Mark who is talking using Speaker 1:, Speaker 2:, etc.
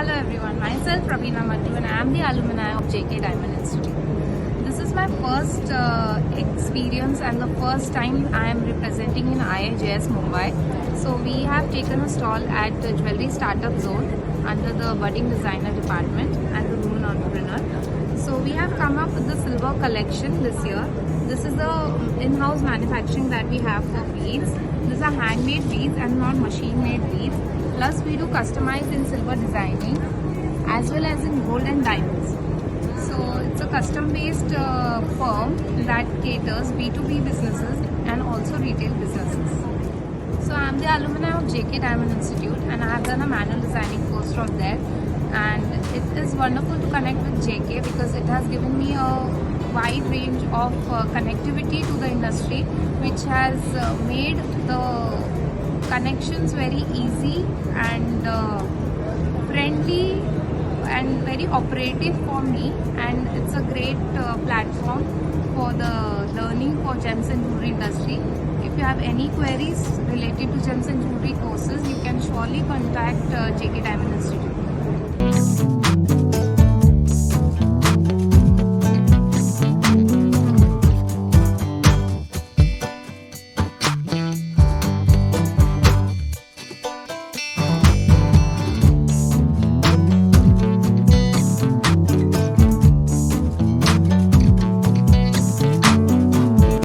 Speaker 1: Hello everyone, myself Raveena Mattu and I am the alumni of JK Diamond Institute. This is my first experience and the first time I am representing in IIJS Mumbai. So we have taken a stall at the jewelry startup zone under the budding designer department and the women entrepreneur. So we have come up with the silver collection this year. This is the in-house manufacturing that we have for beads. These are handmade beads and not machine-made beads. Plus we do customize in silver designing as well as in gold and diamonds. So it's a custom-based firm that caters B2B businesses and also retail businesses. So I'm the alumni of JK Diamond Institute and I have done a manual designing course from there. And it is wonderful to connect with JK because it has given me a wide range of connectivity to the industry, which has made the connections very easy and friendly and very operative for me, and it's a great platform for the learning for gems and jewelry industry. If you have any queries related to gems and jewelry courses, you can surely contact JK Diamond Institute.